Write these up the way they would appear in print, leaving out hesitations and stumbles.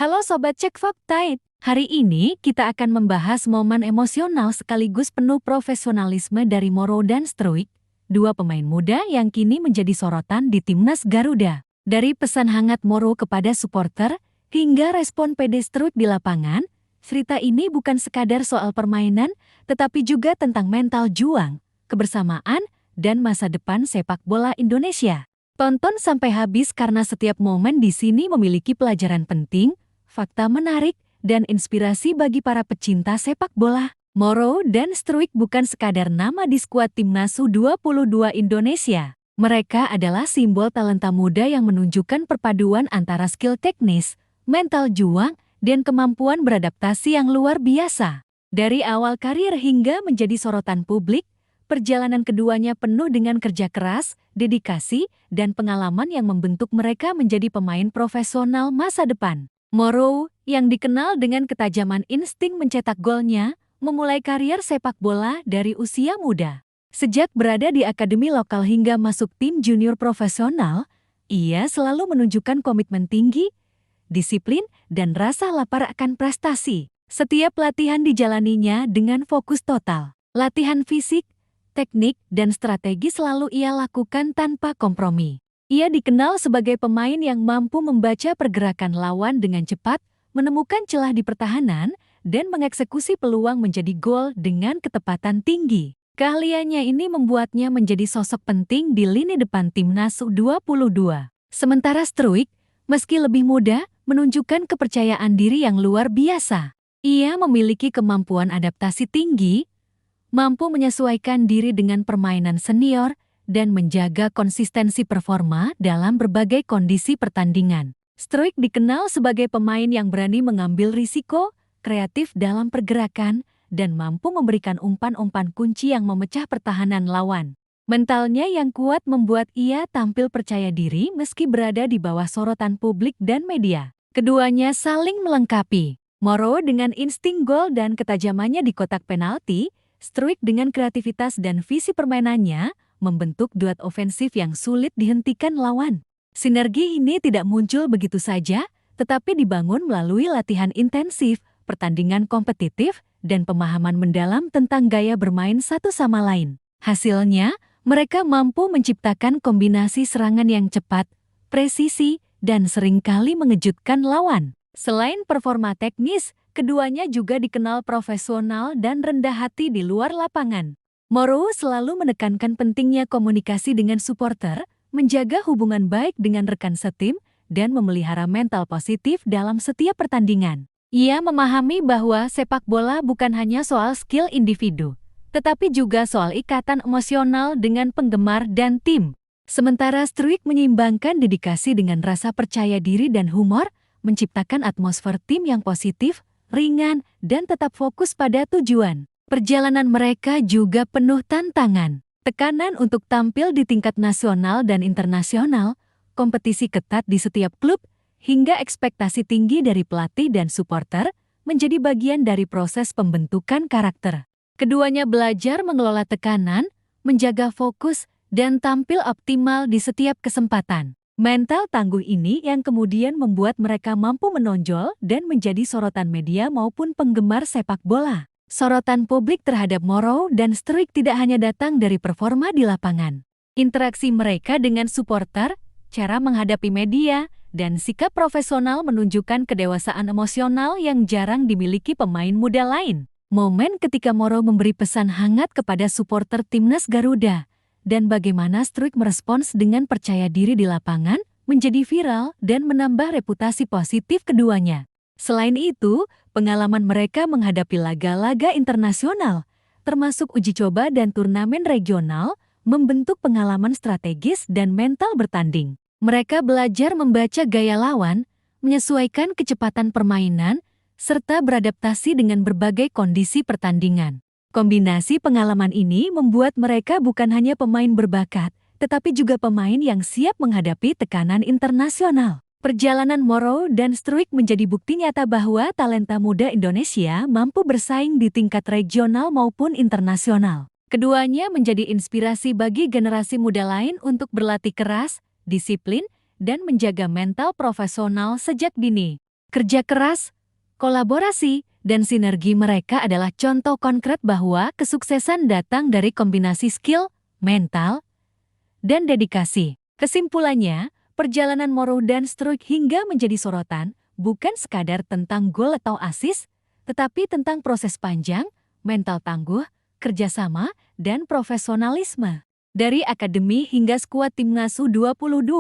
Halo Sobat Cek Fakta. Hari ini kita akan membahas momen emosional sekaligus penuh profesionalisme dari Moro dan Struijk, dua pemain muda yang kini menjadi sorotan di Timnas Garuda. Dari pesan hangat Moro kepada supporter, hingga respon pede Struijk di lapangan, cerita ini bukan sekadar soal permainan, tetapi juga tentang mental juang, kebersamaan, dan masa depan sepak bola Indonesia. Tonton sampai habis karena setiap momen di sini memiliki pelajaran penting, fakta menarik, dan inspirasi bagi para pecinta sepak bola. Moro dan Struijk bukan sekadar nama di skuad Timnas U22 Indonesia. Mereka adalah simbol talenta muda yang menunjukkan perpaduan antara skill teknis, mental juang, dan kemampuan beradaptasi yang luar biasa. Dari awal karir hingga menjadi sorotan publik, perjalanan keduanya penuh dengan kerja keras, dedikasi, dan pengalaman yang membentuk mereka menjadi pemain profesional masa depan. Moro, yang dikenal dengan ketajaman insting mencetak golnya, memulai karier sepak bola dari usia muda. Sejak berada di akademi lokal hingga masuk tim junior profesional, ia selalu menunjukkan komitmen tinggi, disiplin, dan rasa lapar akan prestasi. Setiap latihan dijalaninya dengan fokus total. Latihan fisik, teknik, dan strategi selalu ia lakukan tanpa kompromi. Ia dikenal sebagai pemain yang mampu membaca pergerakan lawan dengan cepat, menemukan celah di pertahanan, dan mengeksekusi peluang menjadi gol dengan ketepatan tinggi. Keahliannya ini membuatnya menjadi sosok penting di lini depan Timnas U22. Sementara Struijk, meski lebih muda, menunjukkan kepercayaan diri yang luar biasa. Ia memiliki kemampuan adaptasi tinggi, mampu menyesuaikan diri dengan permainan senior, dan menjaga konsistensi performa dalam berbagai kondisi pertandingan. Struijk dikenal sebagai pemain yang berani mengambil risiko, kreatif dalam pergerakan, dan mampu memberikan umpan-umpan kunci yang memecah pertahanan lawan. Mentalnya yang kuat membuat ia tampil percaya diri meski berada di bawah sorotan publik dan media. Keduanya saling melengkapi. Moro dengan insting gol dan ketajamannya di kotak penalti, Struijk dengan kreativitas dan visi permainannya membentuk duet ofensif yang sulit dihentikan lawan. Sinergi ini tidak muncul begitu saja, tetapi dibangun melalui latihan intensif, pertandingan kompetitif, dan pemahaman mendalam tentang gaya bermain satu sama lain. Hasilnya, mereka mampu menciptakan kombinasi serangan yang cepat, presisi, dan seringkali mengejutkan lawan. Selain performa teknis, keduanya juga dikenal profesional dan rendah hati di luar lapangan. Moro selalu menekankan pentingnya komunikasi dengan supporter, menjaga hubungan baik dengan rekan setim, dan memelihara mental positif dalam setiap pertandingan. Ia memahami bahwa sepak bola bukan hanya soal skill individu, tetapi juga soal ikatan emosional dengan penggemar dan tim. Sementara Struijk menyeimbangkan dedikasi dengan rasa percaya diri dan humor, menciptakan atmosfer tim yang positif, ringan, dan tetap fokus pada tujuan. Perjalanan mereka juga penuh tantangan. Tekanan untuk tampil di tingkat nasional dan internasional, kompetisi ketat di setiap klub, hingga ekspektasi tinggi dari pelatih dan supporter menjadi bagian dari proses pembentukan karakter. Keduanya belajar mengelola tekanan, menjaga fokus, dan tampil optimal di setiap kesempatan. Mental tangguh ini yang kemudian membuat mereka mampu menonjol dan menjadi sorotan media maupun penggemar sepak bola. Sorotan publik terhadap Moro dan Struijk tidak hanya datang dari performa di lapangan. Interaksi mereka dengan supporter, cara menghadapi media, dan sikap profesional menunjukkan kedewasaan emosional yang jarang dimiliki pemain muda lain. Momen ketika Moro memberi pesan hangat kepada supporter Timnas Garuda, dan bagaimana Struijk merespons dengan percaya diri di lapangan, menjadi viral dan menambah reputasi positif keduanya. Selain itu, pengalaman mereka menghadapi laga-laga internasional, termasuk uji coba dan turnamen regional, membentuk pengalaman strategis dan mental bertanding. Mereka belajar membaca gaya lawan, menyesuaikan kecepatan permainan, serta beradaptasi dengan berbagai kondisi pertandingan. Kombinasi pengalaman ini membuat mereka bukan hanya pemain berbakat, tetapi juga pemain yang siap menghadapi tekanan internasional. Perjalanan Moro dan Struijk menjadi bukti nyata bahwa talenta muda Indonesia mampu bersaing di tingkat regional maupun internasional. Keduanya menjadi inspirasi bagi generasi muda lain untuk berlatih keras, disiplin, dan menjaga mental profesional sejak dini. Kerja keras, kolaborasi, dan sinergi mereka adalah contoh konkret bahwa kesuksesan datang dari kombinasi skill, mental, dan dedikasi. Kesimpulannya, perjalanan Morrow dan Struik hingga menjadi sorotan bukan sekadar tentang gol atau assist, tetapi tentang proses panjang, mental tangguh, kerjasama, dan profesionalisme. Dari akademi hingga skuad timnas U22,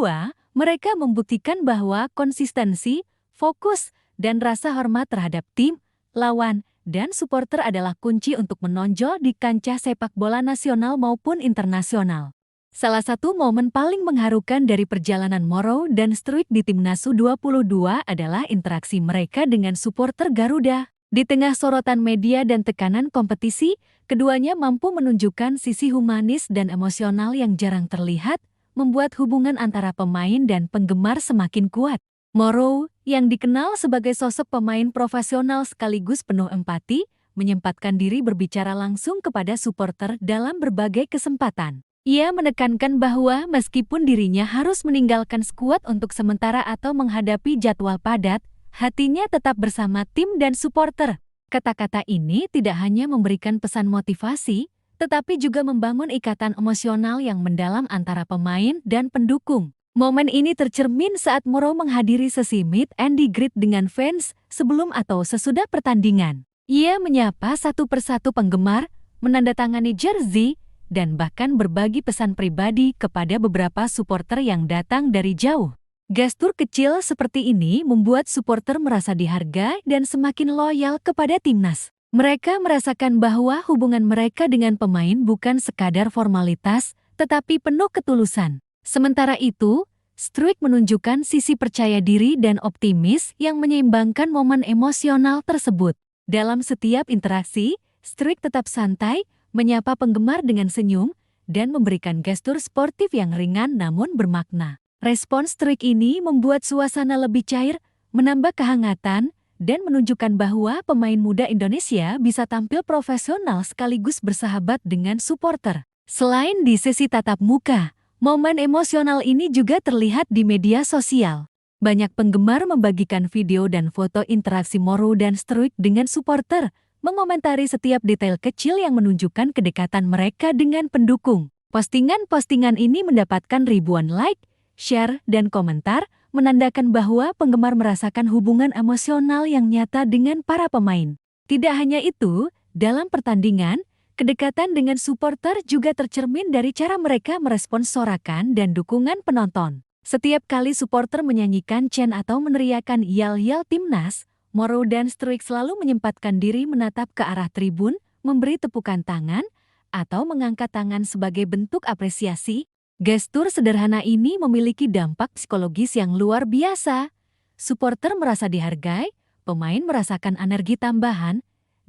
mereka membuktikan bahwa konsistensi, fokus, dan rasa hormat terhadap tim, lawan, dan supporter adalah kunci untuk menonjol di kancah sepak bola nasional maupun internasional. Salah satu momen paling mengharukan dari perjalanan Morrow dan Struik di timnas U22 adalah interaksi mereka dengan supporter Garuda. Di tengah sorotan media dan tekanan kompetisi, keduanya mampu menunjukkan sisi humanis dan emosional yang jarang terlihat, membuat hubungan antara pemain dan penggemar semakin kuat. Morrow, yang dikenal sebagai sosok pemain profesional sekaligus penuh empati, menyempatkan diri berbicara langsung kepada supporter dalam berbagai kesempatan. Ia menekankan bahwa meskipun dirinya harus meninggalkan skuad untuk sementara atau menghadapi jadwal padat, hatinya tetap bersama tim dan supporter. Kata-kata ini tidak hanya memberikan pesan motivasi, tetapi juga membangun ikatan emosional yang mendalam antara pemain dan pendukung. Momen ini tercermin saat Morrow menghadiri sesi meet and greet dengan fans sebelum atau sesudah pertandingan. Ia menyapa satu persatu penggemar, menandatangani jersey, dan bahkan berbagi pesan pribadi kepada beberapa supporter yang datang dari jauh. Gestur kecil seperti ini membuat supporter merasa dihargai dan semakin loyal kepada timnas. Mereka merasakan bahwa hubungan mereka dengan pemain bukan sekadar formalitas, tetapi penuh ketulusan. Sementara itu, Struik menunjukkan sisi percaya diri dan optimis yang menyeimbangkan momen emosional tersebut. Dalam setiap interaksi, Struik tetap santai, menyapa penggemar dengan senyum, dan memberikan gestur sportif yang ringan namun bermakna. Respons Struik ini membuat suasana lebih cair, menambah kehangatan, dan menunjukkan bahwa pemain muda Indonesia bisa tampil profesional sekaligus bersahabat dengan supporter. Selain di sesi tatap muka, momen emosional ini juga terlihat di media sosial. Banyak penggemar membagikan video dan foto interaksi Morrow dan Struik dengan supporter, mengomentari setiap detail kecil yang menunjukkan kedekatan mereka dengan pendukung. Postingan-postingan ini mendapatkan ribuan like, share, dan komentar, menandakan bahwa penggemar merasakan hubungan emosional yang nyata dengan para pemain. Tidak hanya itu, dalam pertandingan, kedekatan dengan supporter juga tercermin dari cara mereka merespons sorakan dan dukungan penonton. Setiap kali supporter menyanyikan chant atau meneriakan yel-yel timnas, Morrow dan Struik selalu menyempatkan diri menatap ke arah tribun, memberi tepukan tangan, atau mengangkat tangan sebagai bentuk apresiasi. Gestur sederhana ini memiliki dampak psikologis yang luar biasa. Supporter merasa dihargai, pemain merasakan energi tambahan,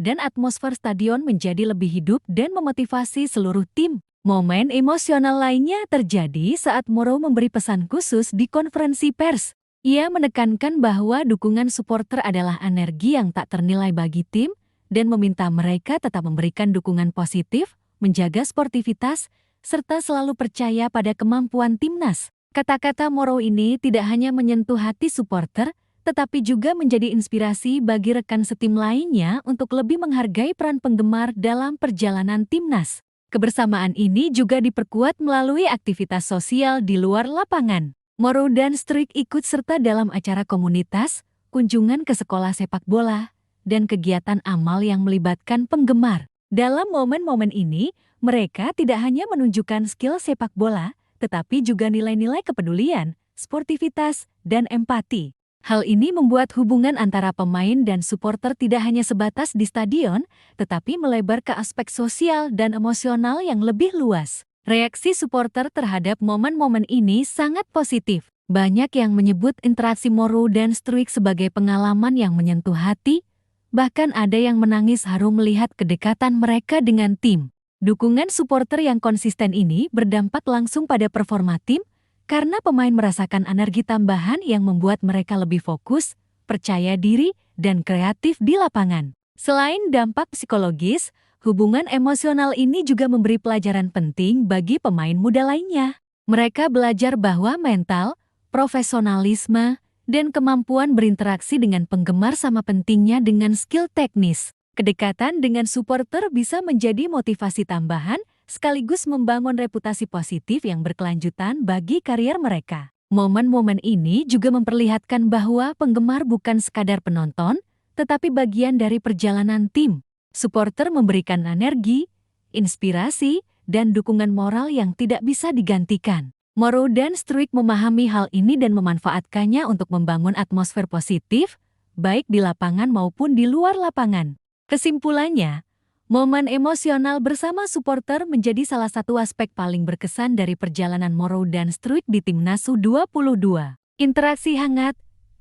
dan atmosfer stadion menjadi lebih hidup dan memotivasi seluruh tim. Momen emosional lainnya terjadi saat Morrow memberi pesan khusus di konferensi pers. Ia menekankan bahwa dukungan supporter adalah energi yang tak ternilai bagi tim dan meminta mereka tetap memberikan dukungan positif, menjaga sportivitas, serta selalu percaya pada kemampuan timnas. Kata-kata Morrow ini tidak hanya menyentuh hati supporter, tetapi juga menjadi inspirasi bagi rekan setim lainnya untuk lebih menghargai peran penggemar dalam perjalanan timnas. Kebersamaan ini juga diperkuat melalui aktivitas sosial di luar lapangan. Morrow dan Struik ikut serta dalam acara komunitas, kunjungan ke sekolah sepak bola, dan kegiatan amal yang melibatkan penggemar. Dalam momen-momen ini, mereka tidak hanya menunjukkan skill sepak bola, tetapi juga nilai-nilai kepedulian, sportivitas, dan empati. Hal ini membuat hubungan antara pemain dan supporter tidak hanya sebatas di stadion, tetapi melebar ke aspek sosial dan emosional yang lebih luas. Reaksi supporter terhadap momen-momen ini sangat positif. Banyak yang menyebut interaksi Morrow dan Struik sebagai pengalaman yang menyentuh hati, bahkan ada yang menangis haru melihat kedekatan mereka dengan tim. Dukungan supporter yang konsisten ini berdampak langsung pada performa tim, karena pemain merasakan energi tambahan yang membuat mereka lebih fokus, percaya diri, dan kreatif di lapangan. Selain dampak psikologis, hubungan emosional ini juga memberi pelajaran penting bagi pemain muda lainnya. Mereka belajar bahwa mental, profesionalisme, dan kemampuan berinteraksi dengan penggemar sama pentingnya dengan skill teknis. Kedekatan dengan supporter bisa menjadi motivasi tambahan sekaligus membangun reputasi positif yang berkelanjutan bagi karier mereka. Momen-momen ini juga memperlihatkan bahwa penggemar bukan sekadar penonton, tetapi bagian dari perjalanan tim. Supporter memberikan energi, inspirasi, dan dukungan moral yang tidak bisa digantikan. Morrow dan Struijk memahami hal ini dan memanfaatkannya untuk membangun atmosfer positif, baik di lapangan maupun di luar lapangan. Kesimpulannya, momen emosional bersama supporter menjadi salah satu aspek paling berkesan dari perjalanan Morrow dan Struijk di Timnas U22. Interaksi hangat,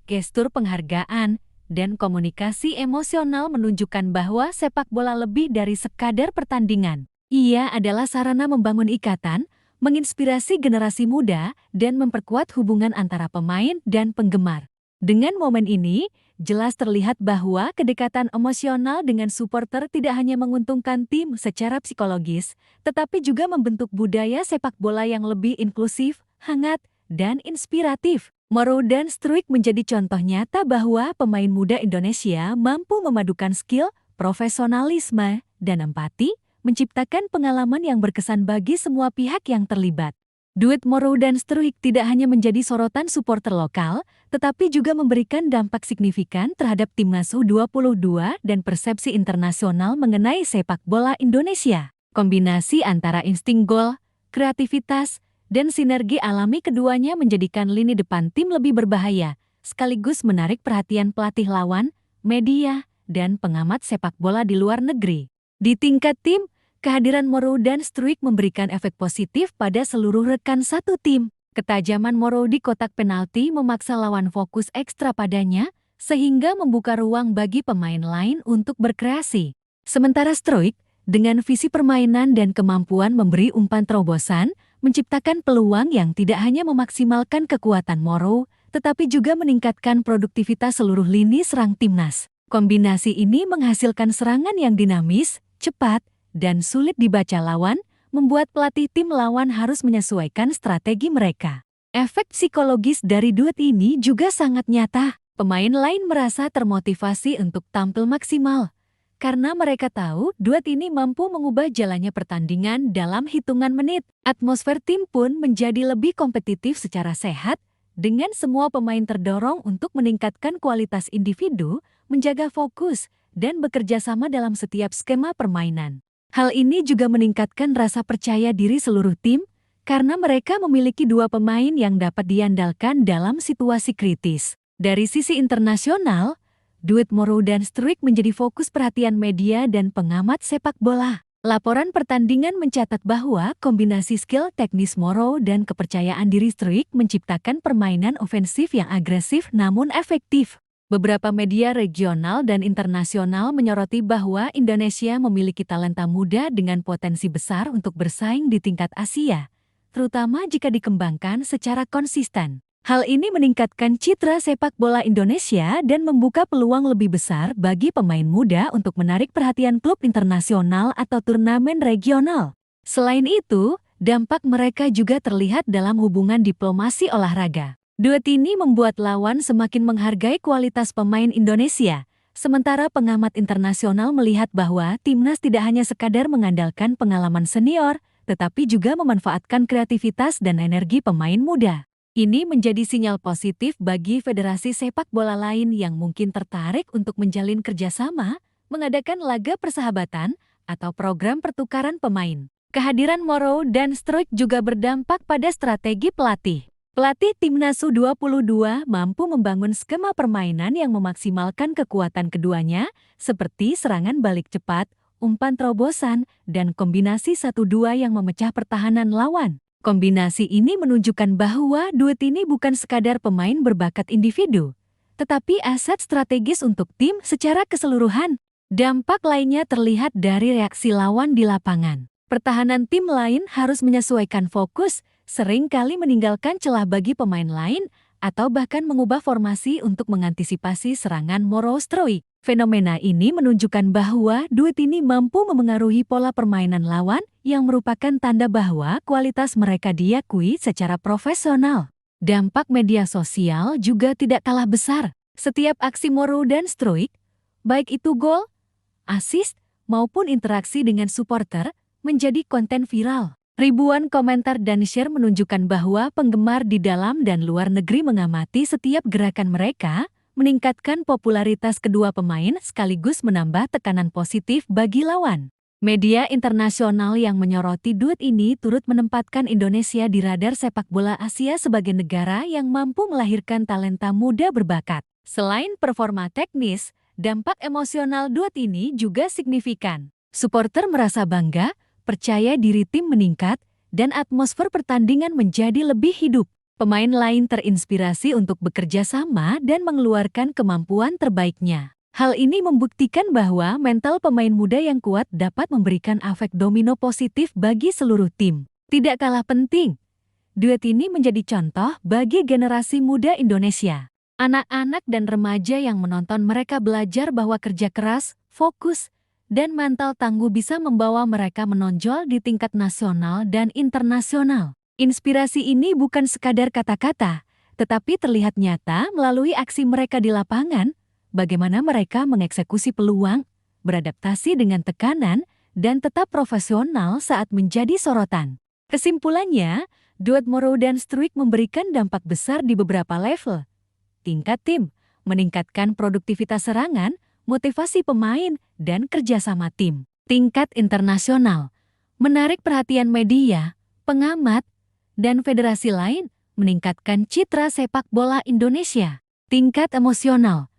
gestur penghargaan, dan komunikasi emosional menunjukkan bahwa sepak bola lebih dari sekadar pertandingan. Ia adalah sarana membangun ikatan, menginspirasi generasi muda, dan memperkuat hubungan antara pemain dan penggemar. Dengan momen ini, jelas terlihat bahwa kedekatan emosional dengan supporter tidak hanya menguntungkan tim secara psikologis, tetapi juga membentuk budaya sepak bola yang lebih inklusif, hangat, dan inspiratif. Morrow dan Struijk menjadi contoh nyata bahwa pemain muda Indonesia mampu memadukan skill, profesionalisme, dan empati, menciptakan pengalaman yang berkesan bagi semua pihak yang terlibat. Duet Morrow dan Struijk tidak hanya menjadi sorotan supporter lokal, tetapi juga memberikan dampak signifikan terhadap Timnas U22 dan persepsi internasional mengenai sepak bola Indonesia. Kombinasi antara insting gol, kreativitas, dan sinergi alami keduanya menjadikan lini depan tim lebih berbahaya, sekaligus menarik perhatian pelatih lawan, media, dan pengamat sepak bola di luar negeri. Di tingkat tim, kehadiran Morrow dan Struijk memberikan efek positif pada seluruh rekan satu tim. Ketajaman Morrow di kotak penalti memaksa lawan fokus ekstra padanya, sehingga membuka ruang bagi pemain lain untuk berkreasi. Sementara Struijk, dengan visi permainan dan kemampuan memberi umpan terobosan, menciptakan peluang yang tidak hanya memaksimalkan kekuatan Morrow, tetapi juga meningkatkan produktivitas seluruh lini serang timnas. Kombinasi ini menghasilkan serangan yang dinamis, cepat, dan sulit dibaca lawan, membuat pelatih tim lawan harus menyesuaikan strategi mereka. Efek psikologis dari duet ini juga sangat nyata. Pemain lain merasa termotivasi untuk tampil maksimal, karena mereka tahu duet ini mampu mengubah jalannya pertandingan dalam hitungan menit. Atmosfer tim pun menjadi lebih kompetitif secara sehat, dengan semua pemain terdorong untuk meningkatkan kualitas individu, menjaga fokus, dan bekerja sama dalam setiap skema permainan. Hal ini juga meningkatkan rasa percaya diri seluruh tim, karena mereka memiliki dua pemain yang dapat diandalkan dalam situasi kritis. Dari sisi internasional, duet Morrow dan Struijk menjadi fokus perhatian media dan pengamat sepak bola. Laporan pertandingan mencatat bahwa kombinasi skill teknis Morrow dan kepercayaan diri Struijk menciptakan permainan ofensif yang agresif namun efektif. Beberapa media regional dan internasional menyoroti bahwa Indonesia memiliki talenta muda dengan potensi besar untuk bersaing di tingkat Asia, terutama jika dikembangkan secara konsisten. Hal ini meningkatkan citra sepak bola Indonesia dan membuka peluang lebih besar bagi pemain muda untuk menarik perhatian klub internasional atau turnamen regional. Selain itu, dampak mereka juga terlihat dalam hubungan diplomasi olahraga. Duet ini membuat lawan semakin menghargai kualitas pemain Indonesia, sementara pengamat internasional melihat bahwa timnas tidak hanya sekadar mengandalkan pengalaman senior, tetapi juga memanfaatkan kreativitas dan energi pemain muda. Ini menjadi sinyal positif bagi federasi sepak bola lain yang mungkin tertarik untuk menjalin kerjasama, mengadakan laga persahabatan, atau program pertukaran pemain. Kehadiran Morrow dan Struijk juga berdampak pada strategi pelatih. Pelatih Timnas U22 mampu membangun skema permainan yang memaksimalkan kekuatan keduanya, seperti serangan balik cepat, umpan terobosan, dan kombinasi 1-2 yang memecah pertahanan lawan. Kombinasi ini menunjukkan bahwa duet ini bukan sekadar pemain berbakat individu, tetapi aset strategis untuk tim secara keseluruhan. Dampak lainnya terlihat dari reaksi lawan di lapangan. Pertahanan tim lain harus menyesuaikan fokus, sering kali meninggalkan celah bagi pemain lain, atau bahkan mengubah formasi untuk mengantisipasi serangan Morrow Struijk. Fenomena ini menunjukkan bahwa duet ini mampu memengaruhi pola permainan lawan yang merupakan tanda bahwa kualitas mereka diakui secara profesional. Dampak media sosial juga tidak kalah besar. Setiap aksi Moro dan Struijk, baik itu gol, assist, maupun interaksi dengan supporter, menjadi konten viral. Ribuan komentar dan share menunjukkan bahwa penggemar di dalam dan luar negeri mengamati setiap gerakan mereka, meningkatkan popularitas kedua pemain sekaligus menambah tekanan positif bagi lawan. Media internasional yang menyoroti duet ini turut menempatkan Indonesia di radar sepak bola Asia sebagai negara yang mampu melahirkan talenta muda berbakat. Selain performa teknis, dampak emosional duet ini juga signifikan. Supporter merasa bangga, percaya diri tim meningkat, dan atmosfer pertandingan menjadi lebih hidup. Pemain lain terinspirasi untuk bekerja sama dan mengeluarkan kemampuan terbaiknya. Hal ini membuktikan bahwa mental pemain muda yang kuat dapat memberikan efek domino positif bagi seluruh tim. Tidak kalah penting, duet ini menjadi contoh bagi generasi muda Indonesia. Anak-anak dan remaja yang menonton mereka belajar bahwa kerja keras, fokus, dan mental tangguh bisa membawa mereka menonjol di tingkat nasional dan internasional. Inspirasi ini bukan sekadar kata-kata, tetapi terlihat nyata melalui aksi mereka di lapangan, bagaimana mereka mengeksekusi peluang, beradaptasi dengan tekanan, dan tetap profesional saat menjadi sorotan. Kesimpulannya, duet Moro dan Struijk memberikan dampak besar di beberapa level. Tingkat tim, meningkatkan produktivitas serangan, motivasi pemain, dan kerjasama tim. Tingkat internasional, menarik perhatian media, pengamat, dan federasi lain, meningkatkan citra sepak bola Indonesia. Tingkat emosional,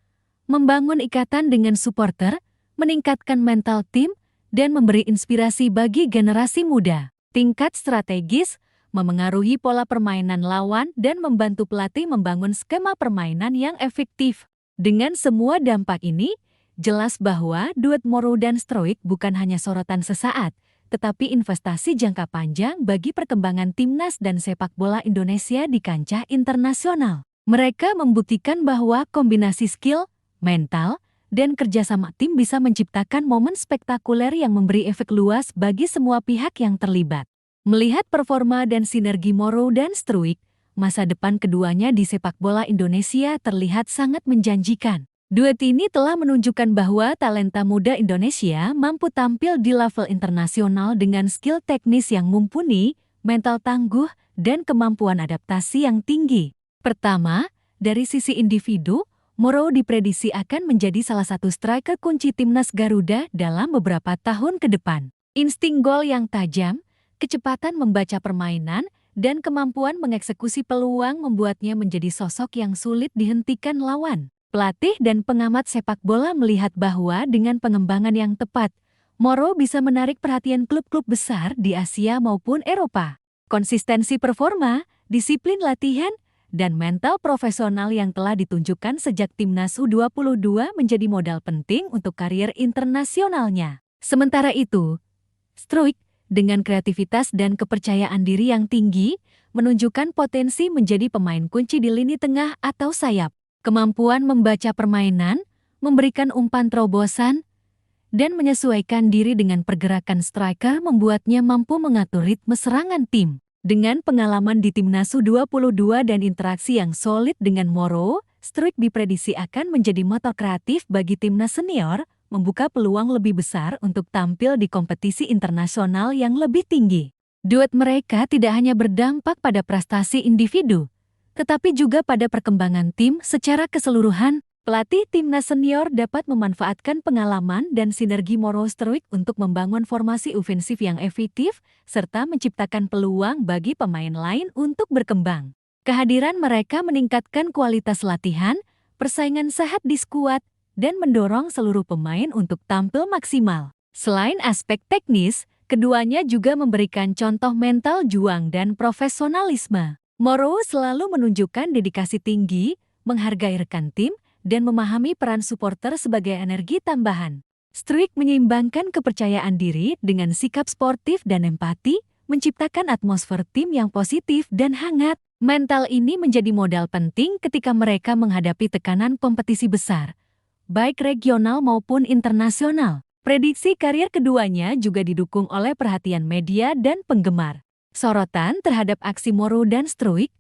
membangun ikatan dengan supporter, meningkatkan mental tim, dan memberi inspirasi bagi generasi muda. Tingkat strategis, memengaruhi pola permainan lawan dan membantu pelatih membangun skema permainan yang efektif. Dengan semua dampak ini, jelas bahwa duet Moro dan Struijk bukan hanya sorotan sesaat, tetapi investasi jangka panjang bagi perkembangan timnas dan sepak bola Indonesia di kancah internasional. Mereka membuktikan bahwa kombinasi skill, mental, dan kerjasama tim bisa menciptakan momen spektakuler yang memberi efek luas bagi semua pihak yang terlibat. Melihat performa dan sinergi Moro dan Struijk, masa depan keduanya di sepak bola Indonesia terlihat sangat menjanjikan. Duet ini telah menunjukkan bahwa talenta muda Indonesia mampu tampil di level internasional dengan skill teknis yang mumpuni, mental tangguh, dan kemampuan adaptasi yang tinggi. Pertama, dari sisi individu, Moro diprediksi akan menjadi salah satu striker kunci timnas Garuda dalam beberapa tahun ke depan. Insting gol yang tajam, kecepatan membaca permainan, dan kemampuan mengeksekusi peluang membuatnya menjadi sosok yang sulit dihentikan lawan. Pelatih dan pengamat sepak bola melihat bahwa dengan pengembangan yang tepat, Moro bisa menarik perhatian klub-klub besar di Asia maupun Eropa. Konsistensi performa, disiplin latihan, dan mental profesional yang telah ditunjukkan sejak timnas U22 menjadi modal penting untuk karier internasionalnya. Sementara itu, Struijk, dengan kreativitas dan kepercayaan diri yang tinggi, menunjukkan potensi menjadi pemain kunci di lini tengah atau sayap. Kemampuan membaca permainan, memberikan umpan terobosan, dan menyesuaikan diri dengan pergerakan striker membuatnya mampu mengatur ritme serangan tim. Dengan pengalaman di timnas U22 dan interaksi yang solid dengan Moro, Struijk diprediksi akan menjadi motor kreatif bagi timnas senior, membuka peluang lebih besar untuk tampil di kompetisi internasional yang lebih tinggi. Duet mereka tidak hanya berdampak pada prestasi individu, tetapi juga pada perkembangan tim secara keseluruhan. Pelatih timnas senior dapat memanfaatkan pengalaman dan sinergi Moro Struijk untuk membangun formasi ofensif yang efektif, serta menciptakan peluang bagi pemain lain untuk berkembang. Kehadiran mereka meningkatkan kualitas latihan, persaingan sehat di skuad, dan mendorong seluruh pemain untuk tampil maksimal. Selain aspek teknis, keduanya juga memberikan contoh mental juang dan profesionalisme. Moro selalu menunjukkan dedikasi tinggi, menghargai rekan tim, dan memahami peran supporter sebagai energi tambahan. Struijk menyeimbangkan kepercayaan diri dengan sikap sportif dan empati, menciptakan atmosfer tim yang positif dan hangat. Mental ini menjadi modal penting ketika mereka menghadapi tekanan kompetisi besar, baik regional maupun internasional. Prediksi karier keduanya juga didukung oleh perhatian media dan penggemar. Sorotan terhadap aksi Moro dan Struijk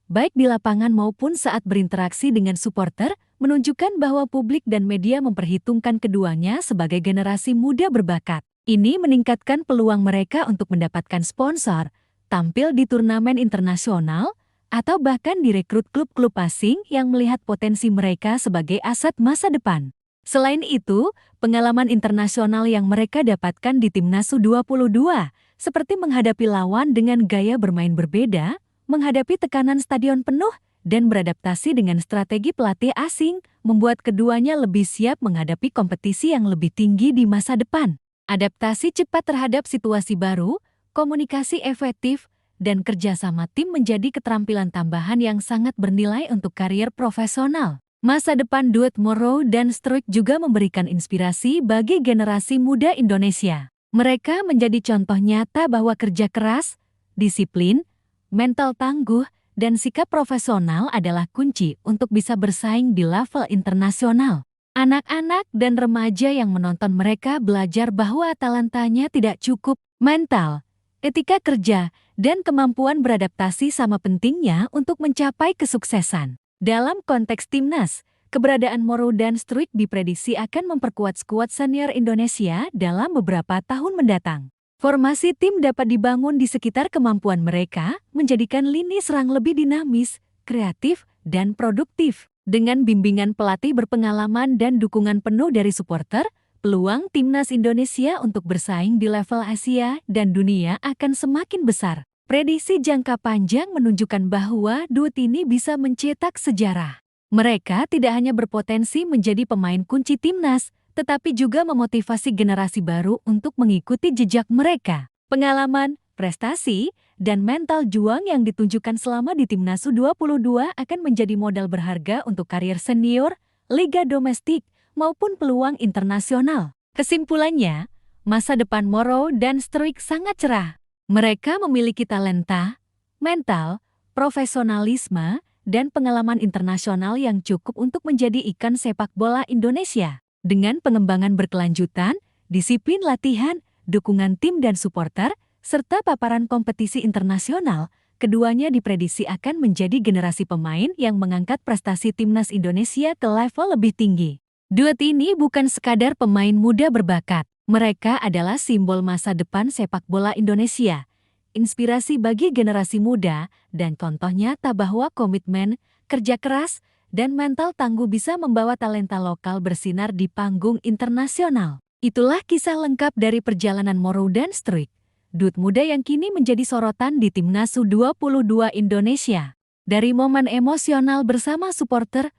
baik di lapangan maupun saat berinteraksi dengan supporter, menunjukkan bahwa publik dan media memperhitungkan keduanya sebagai generasi muda berbakat. Ini meningkatkan peluang mereka untuk mendapatkan sponsor, tampil di turnamen internasional, atau bahkan direkrut klub-klub asing yang melihat potensi mereka sebagai aset masa depan. Selain itu, pengalaman internasional yang mereka dapatkan di Timnas U22, seperti menghadapi lawan dengan gaya bermain berbeda, menghadapi tekanan stadion penuh, dan beradaptasi dengan strategi pelatih asing, membuat keduanya lebih siap menghadapi kompetisi yang lebih tinggi di masa depan. Adaptasi cepat terhadap situasi baru, komunikasi efektif, dan kerjasama tim menjadi keterampilan tambahan yang sangat bernilai untuk karier profesional. Masa depan duet Morrow dan Struijk juga memberikan inspirasi bagi generasi muda Indonesia. Mereka menjadi contoh nyata bahwa kerja keras, disiplin, mental tangguh, dan sikap profesional adalah kunci untuk bisa bersaing di level internasional. Anak-anak dan remaja yang menonton mereka belajar bahwa talentanya tidak cukup, mental, etika kerja, dan kemampuan beradaptasi sama pentingnya untuk mencapai kesuksesan. Dalam konteks Timnas, keberadaan Morrow dan Struijk diprediksi akan memperkuat skuad senior Indonesia dalam beberapa tahun mendatang. Formasi tim dapat dibangun di sekitar kemampuan mereka, menjadikan lini serang lebih dinamis, kreatif, dan produktif. Dengan bimbingan pelatih berpengalaman dan dukungan penuh dari supporter, peluang Timnas Indonesia untuk bersaing di level Asia dan dunia akan semakin besar. Prediksi jangka panjang menunjukkan bahwa duet ini bisa mencetak sejarah. Mereka tidak hanya berpotensi menjadi pemain kunci Timnas, tetapi juga memotivasi generasi baru untuk mengikuti jejak mereka. Pengalaman, prestasi, dan mental juang yang ditunjukkan selama di Timnas U22 akan menjadi modal berharga untuk karier senior, liga domestik, maupun peluang internasional. Kesimpulannya, masa depan Morrow dan Struijk sangat cerah. Mereka memiliki talenta, mental, profesionalisme, dan pengalaman internasional yang cukup untuk menjadi ikon sepak bola Indonesia. Dengan pengembangan berkelanjutan, disiplin latihan, dukungan tim dan supporter, serta paparan kompetisi internasional, keduanya diprediksi akan menjadi generasi pemain yang mengangkat prestasi Timnas Indonesia ke level lebih tinggi. Duet ini bukan sekadar pemain muda berbakat, mereka adalah simbol masa depan sepak bola Indonesia, inspirasi bagi generasi muda, dan contoh nyata bahwa komitmen, kerja keras, dan mental tangguh bisa membawa talenta lokal bersinar di panggung internasional. Itulah kisah lengkap dari perjalanan Morrow dan Struijk, duet muda yang kini menjadi sorotan di Timnas U22 Indonesia. Dari momen emosional bersama supporter,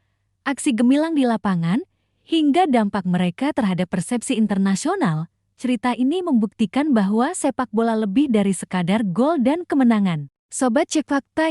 aksi gemilang di lapangan, hingga dampak mereka terhadap persepsi internasional, cerita ini membuktikan bahwa sepak bola lebih dari sekadar gol dan kemenangan. Sobat Cek Fakta,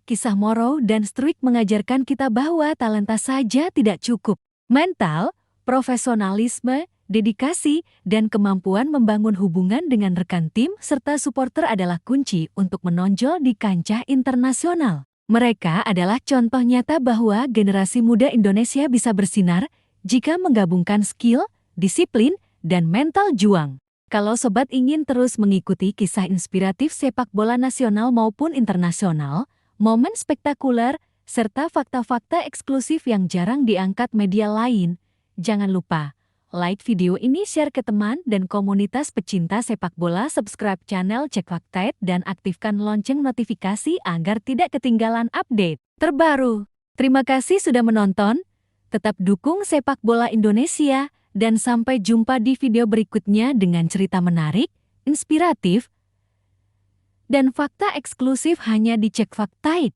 kisah Morrow dan Struijk mengajarkan kita bahwa talenta saja tidak cukup. Mental, profesionalisme, dedikasi, dan kemampuan membangun hubungan dengan rekan tim serta supporter adalah kunci untuk menonjol di kancah internasional. Mereka adalah contoh nyata bahwa generasi muda Indonesia bisa bersinar jika menggabungkan skill, disiplin, dan mental juang. Kalau sobat ingin terus mengikuti kisah inspiratif sepak bola nasional maupun internasional, momen spektakuler, serta fakta-fakta eksklusif yang jarang diangkat media lain, jangan lupa like video ini, share ke teman dan komunitas pecinta sepak bola, subscribe channel Cek Fakta dan aktifkan lonceng notifikasi agar tidak ketinggalan update terbaru. Terima kasih sudah menonton, tetap dukung sepak bola Indonesia, dan sampai jumpa di video berikutnya dengan cerita menarik, inspiratif, dan fakta eksklusif hanya di Cek Fakta.